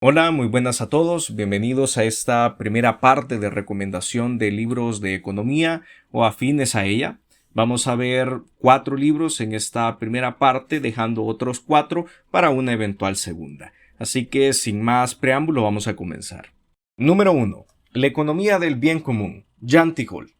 Hola, muy buenas a todos. Bienvenidos a esta primera parte de recomendación de libros de economía o afines a ella. Vamos a ver 4 libros en esta primera parte, dejando otros 4 para una eventual segunda. Así que, sin más preámbulo, vamos a comenzar. Número 1. La economía del bien común, Jean Tirole.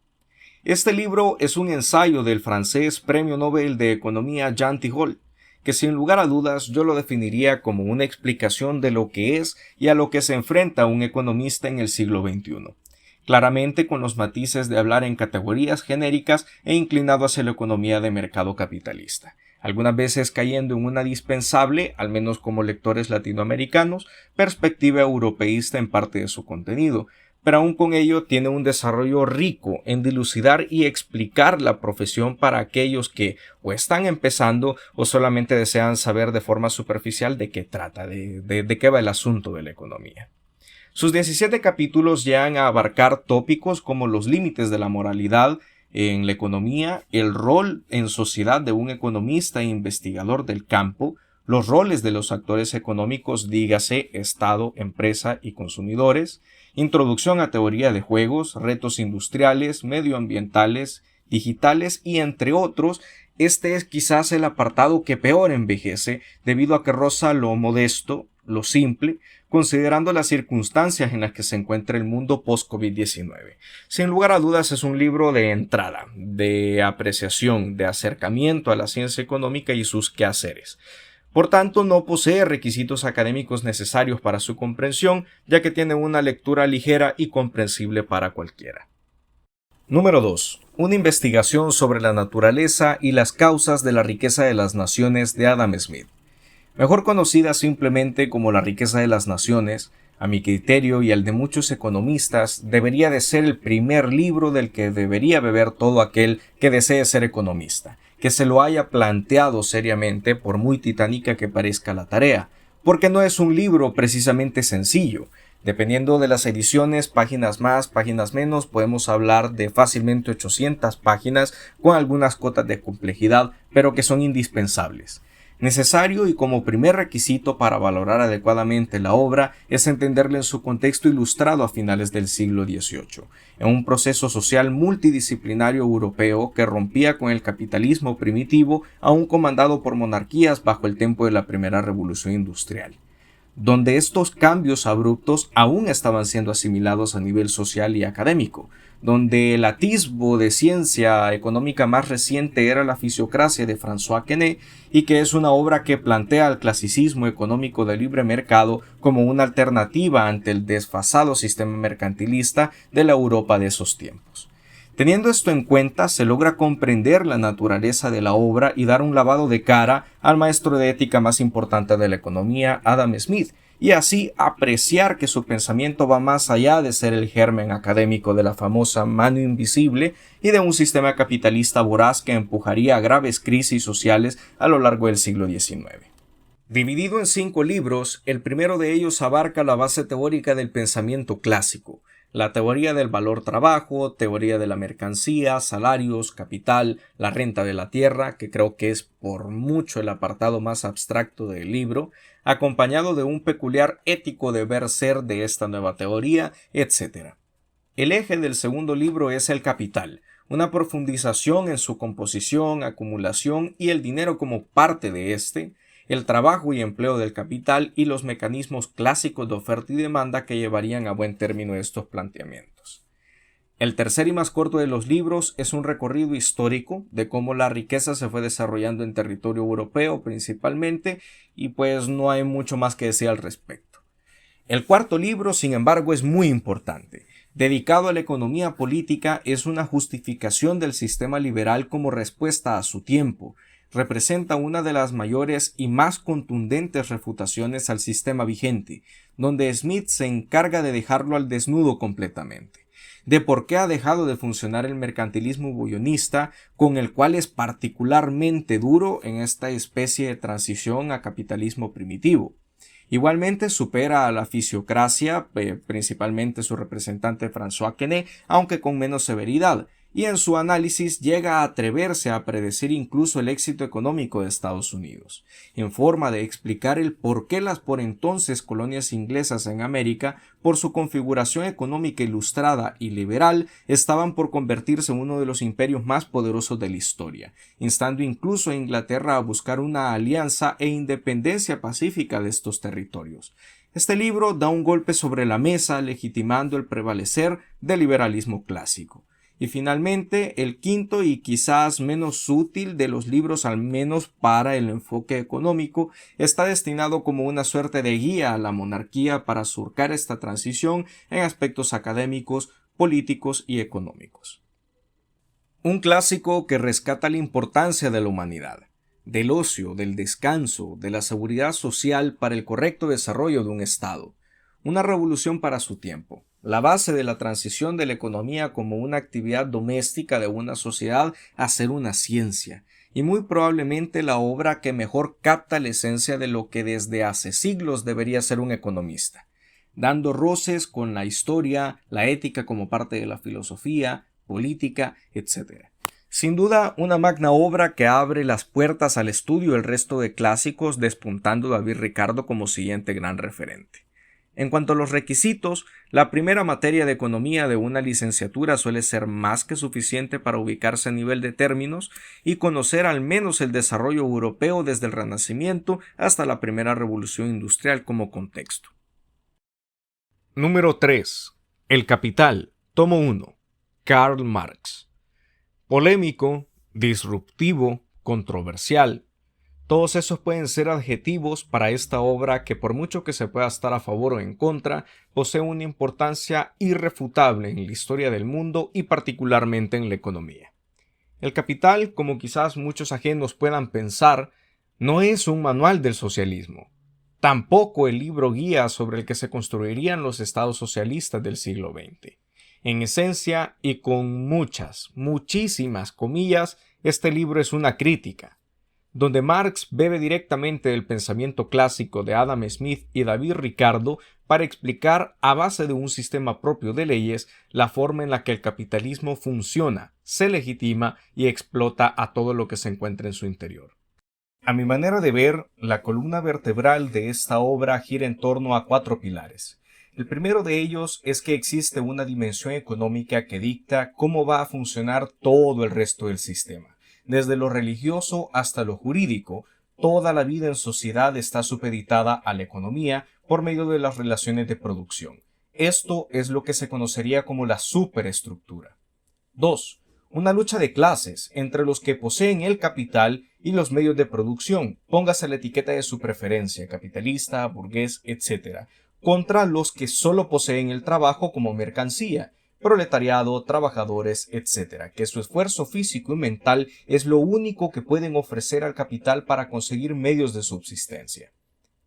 Este libro es un ensayo del francés Premio Nobel de Economía Jean Tirole, que sin lugar a dudas yo lo definiría como una explicación de lo que es y a lo que se enfrenta un economista en el siglo XXI, claramente con los matices de hablar en categorías genéricas e inclinado hacia la economía de mercado capitalista, algunas veces cayendo en una dispensable, al menos como lectores latinoamericanos, perspectiva europeísta en parte de su contenido, pero aún con ello tiene un desarrollo rico en dilucidar y explicar la profesión para aquellos que o están empezando o solamente desean saber de forma superficial de qué trata, de qué va el asunto de la economía. Sus 17 capítulos llegan a abarcar tópicos como los límites de la moralidad en la economía, el rol en sociedad de un economista e investigador del campo, los roles de los actores económicos, dígase Estado, empresa y consumidores, introducción a teoría de juegos, retos industriales, medioambientales, digitales y entre otros. Este es quizás el apartado que peor envejece debido a que roza lo modesto, lo simple, considerando las circunstancias en las que se encuentra el mundo post-COVID-19. Sin lugar a dudas es un libro de entrada, de apreciación, de acercamiento a la ciencia económica y sus quehaceres. Por tanto, no posee requisitos académicos necesarios para su comprensión, ya que tiene una lectura ligera y comprensible para cualquiera. Número 2. Una investigación sobre la naturaleza y las causas de la riqueza de las naciones de Adam Smith. Mejor conocida simplemente como La riqueza de las naciones, a mi criterio y al de muchos economistas, debería de ser el primer libro del que debería beber todo aquel que desee ser economista, que se lo haya planteado seriamente por muy titánica que parezca la tarea, porque no es un libro precisamente sencillo. Dependiendo de las ediciones, páginas más, páginas menos, podemos hablar de fácilmente 800 páginas con algunas cotas de complejidad, pero que son indispensables. Necesario y como primer requisito para valorar adecuadamente la obra es entenderla en su contexto ilustrado a finales del siglo XVIII, en un proceso social multidisciplinario europeo que rompía con el capitalismo primitivo aún comandado por monarquías bajo el tempo de la primera revolución industrial, donde estos cambios abruptos aún estaban siendo asimilados a nivel social y académico, donde el atisbo de ciencia económica más reciente era la Fisiocracia de François Quesnay, y que es una obra que plantea al clasicismo económico de libre mercado como una alternativa ante el desfasado sistema mercantilista de la Europa de esos tiempos. Teniendo esto en cuenta, se logra comprender la naturaleza de la obra y dar un lavado de cara al maestro de ética más importante de la economía, Adam Smith, y así apreciar que su pensamiento va más allá de ser el germen académico de la famosa mano invisible y de un sistema capitalista voraz que empujaría a graves crisis sociales a lo largo del siglo XIX. Dividido en 5 libros, el primero de ellos abarca la base teórica del pensamiento clásico, la teoría del valor-trabajo, teoría de la mercancía, salarios, capital, la renta de la tierra, que creo que es por mucho el apartado más abstracto del libro, acompañado de un peculiar ético deber ser de esta nueva teoría, etc. El eje del segundo libro es el capital, una profundización en su composición, acumulación y el dinero como parte de este, el trabajo y empleo del capital y los mecanismos clásicos de oferta y demanda que llevarían a buen término estos planteamientos. El tercer y más corto de los libros es un recorrido histórico de cómo la riqueza se fue desarrollando en territorio europeo principalmente, y pues no hay mucho más que decir al respecto. El cuarto libro, sin embargo, es muy importante. Dedicado a la economía política, es una justificación del sistema liberal como respuesta a su tiempo. Representa una de las mayores y más contundentes refutaciones al sistema vigente, donde Smith se encarga de dejarlo al desnudo completamente, de por qué ha dejado de funcionar el mercantilismo bullonista, con el cual es particularmente duro en esta especie de transición a capitalismo primitivo. Igualmente supera a la fisiocracia, principalmente su representante François Quesnay, aunque con menos severidad, y en su análisis llega a atreverse a predecir incluso el éxito económico de Estados Unidos, en forma de explicar el por qué las por entonces colonias inglesas en América, por su configuración económica ilustrada y liberal, estaban por convertirse en uno de los imperios más poderosos de la historia, instando incluso a Inglaterra a buscar una alianza e independencia pacífica de estos territorios. Este libro da un golpe sobre la mesa, legitimando el prevalecer del liberalismo clásico. Y finalmente, el quinto y quizás menos útil de los libros, al menos para el enfoque económico, está destinado como una suerte de guía a la monarquía para surcar esta transición en aspectos académicos, políticos y económicos. Un clásico que rescata la importancia de la humanidad, del ocio, del descanso, de la seguridad social para el correcto desarrollo de un Estado. Una revolución para su tiempo, la base de la transición de la economía como una actividad doméstica de una sociedad a ser una ciencia, y muy probablemente la obra que mejor capta la esencia de lo que desde hace siglos debería ser un economista, dando roces con la historia, la ética como parte de la filosofía, política, etc. Sin duda, una magna obra que abre las puertas al estudio del resto de clásicos, despuntando a David Ricardo como siguiente gran referente. En cuanto a los requisitos, la primera materia de economía de una licenciatura suele ser más que suficiente para ubicarse a nivel de términos y conocer al menos el desarrollo europeo desde el Renacimiento hasta la primera revolución industrial como contexto. Número 3. El Capital, tomo 1. Karl Marx. Polémico, disruptivo, controversial. Todos esos pueden ser adjetivos para esta obra que, por mucho que se pueda estar a favor o en contra, posee una importancia irrefutable en la historia del mundo y particularmente en la economía. El Capital, como quizás muchos ajenos puedan pensar, no es un manual del socialismo, tampoco el libro guía sobre el que se construirían los estados socialistas del siglo XX. En esencia, y con muchísimas comillas, este libro es una crítica, donde Marx bebe directamente del pensamiento clásico de Adam Smith y David Ricardo para explicar, a base de un sistema propio de leyes, la forma en la que el capitalismo funciona, se legitima y explota a todo lo que se encuentra en su interior. A mi manera de ver, la columna vertebral de esta obra gira en torno a 4 pilares. El primero de ellos es que existe una dimensión económica que dicta cómo va a funcionar todo el resto del sistema. Desde lo religioso hasta lo jurídico, toda la vida en sociedad está supeditada a la economía por medio de las relaciones de producción. Esto es lo que se conocería como la superestructura. 2. Una lucha de clases entre los que poseen el capital y los medios de producción, póngase la etiqueta de su preferencia, capitalista, burgués, etc., contra los que solo poseen el trabajo como mercancía, proletariado, trabajadores, etc., que su esfuerzo físico y mental es lo único que pueden ofrecer al capital para conseguir medios de subsistencia.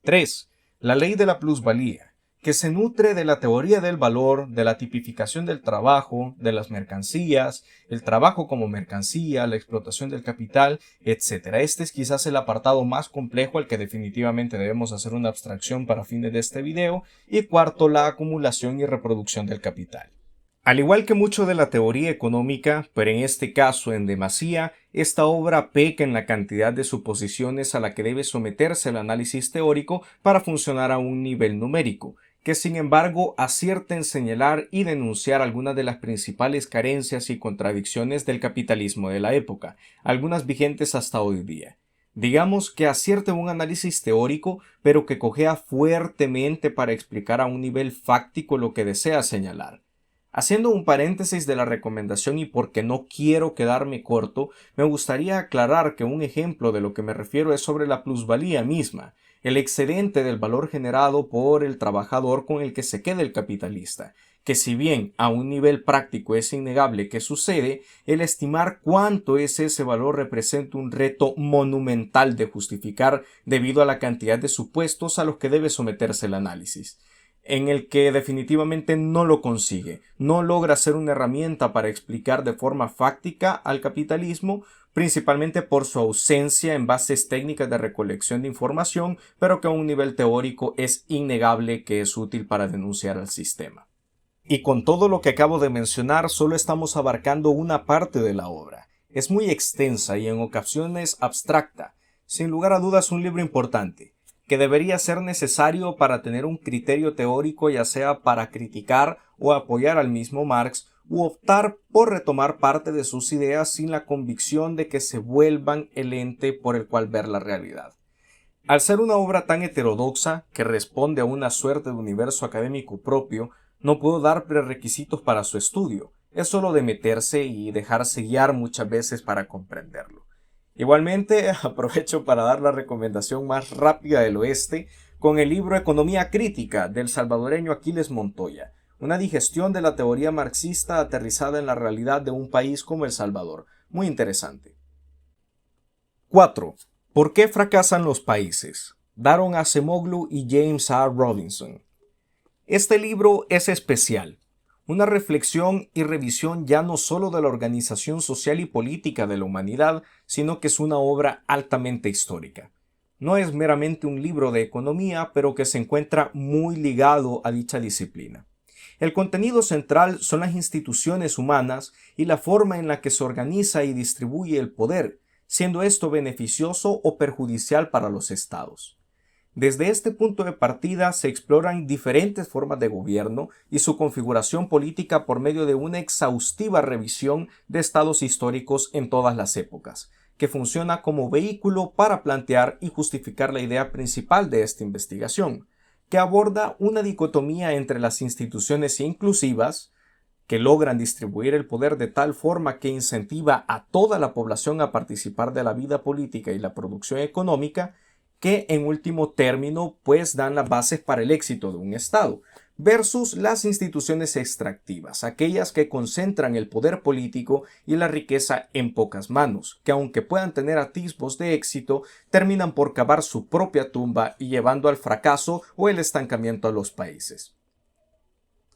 3. La ley de la plusvalía, que se nutre de la teoría del valor, de la tipificación del trabajo, de las mercancías, el trabajo como mercancía, la explotación del capital, etc. Este es quizás el apartado más complejo al que definitivamente debemos hacer una abstracción para fines de este video. Y cuarto, la acumulación y reproducción del capital. Al igual que mucho de la teoría económica, pero en este caso en demasía, esta obra peca en la cantidad de suposiciones a la que debe someterse el análisis teórico para funcionar a un nivel numérico, que sin embargo acierta en señalar y denunciar algunas de las principales carencias y contradicciones del capitalismo de la época, algunas vigentes hasta hoy día. Digamos que acierta en un análisis teórico, pero que cojea fuertemente para explicar a un nivel fáctico lo que desea señalar. Haciendo un paréntesis de la recomendación y porque no quiero quedarme corto, me gustaría aclarar que un ejemplo de lo que me refiero es sobre la plusvalía misma, el excedente del valor generado por el trabajador con el que se queda el capitalista, que si bien a un nivel práctico es innegable que sucede, el estimar cuánto es ese valor representa un reto monumental de justificar debido a la cantidad de supuestos a los que debe someterse el análisis, en el que definitivamente no lo consigue, no logra ser una herramienta para explicar de forma fáctica al capitalismo, principalmente por su ausencia en bases técnicas de recolección de información, pero que a un nivel teórico es innegable que es útil para denunciar al sistema. Y con todo lo que acabo de mencionar, solo estamos abarcando una parte de la obra. Es muy extensa y en ocasiones abstracta. Sin lugar a dudas, un libro importante, que debería ser necesario para tener un criterio teórico, ya sea para criticar o apoyar al mismo Marx, u optar por retomar parte de sus ideas sin la convicción de que se vuelvan el ente por el cual ver la realidad. Al ser una obra tan heterodoxa, que responde a una suerte de universo académico propio, no puedo dar prerequisitos para su estudio. Es solo de meterse y dejarse guiar muchas veces para comprenderlo. Igualmente, aprovecho para dar la recomendación más rápida del oeste con el libro Economía Crítica del salvadoreño Aquiles Montoya, una digestión de la teoría marxista aterrizada en la realidad de un país como El Salvador. Muy interesante. 4. ¿Por qué fracasan los países? Daron Acemoglu y James R. Robinson. Este libro es especial. Una reflexión y revisión ya no solo de la organización social y política de la humanidad, sino que es una obra altamente histórica. No es meramente un libro de economía, pero que se encuentra muy ligado a dicha disciplina. El contenido central son las instituciones humanas y la forma en la que se organiza y distribuye el poder, siendo esto beneficioso o perjudicial para los estados. Desde este punto de partida se exploran diferentes formas de gobierno y su configuración política por medio de una exhaustiva revisión de estados históricos en todas las épocas, que funciona como vehículo para plantear y justificar la idea principal de esta investigación, que aborda una dicotomía entre las instituciones inclusivas, que logran distribuir el poder de tal forma que incentiva a toda la población a participar de la vida política y la producción económica, que en último término pues dan las bases para el éxito de un Estado, versus las instituciones extractivas, aquellas que concentran el poder político y la riqueza en pocas manos, que aunque puedan tener atisbos de éxito, terminan por cavar su propia tumba y llevando al fracaso o el estancamiento a los países.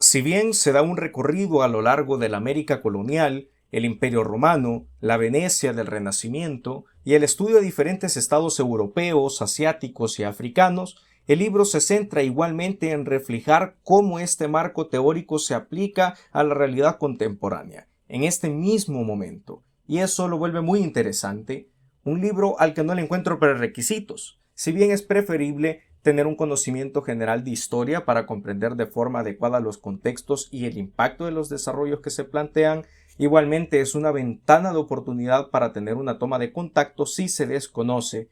Si bien se da un recorrido a lo largo de la América colonial, el Imperio Romano, la Venecia del Renacimiento y el estudio de diferentes estados europeos, asiáticos y africanos, el libro se centra igualmente en reflejar cómo este marco teórico se aplica a la realidad contemporánea, en este mismo momento, y eso lo vuelve muy interesante, un libro al que no le encuentro prerequisitos, si bien es preferible tener un conocimiento general de historia para comprender de forma adecuada los contextos y el impacto de los desarrollos que se plantean. Igualmente es una ventana de oportunidad para tener una toma de contacto si se desconoce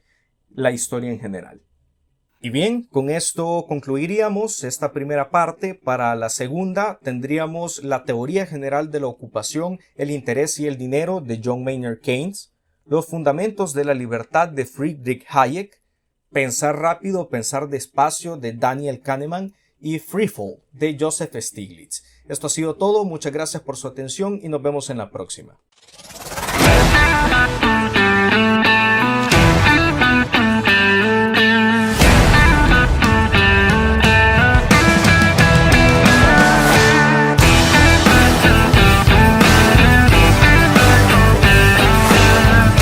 la historia en general. Y bien, con esto concluiríamos esta primera parte. Para la segunda tendríamos la teoría general de la ocupación, el interés y el dinero de John Maynard Keynes, los fundamentos de la libertad de Friedrich Hayek, Pensar rápido, pensar despacio de Daniel Kahneman y Freefall de Joseph Stiglitz. Esto ha sido todo, muchas gracias por su atención y nos vemos en la próxima.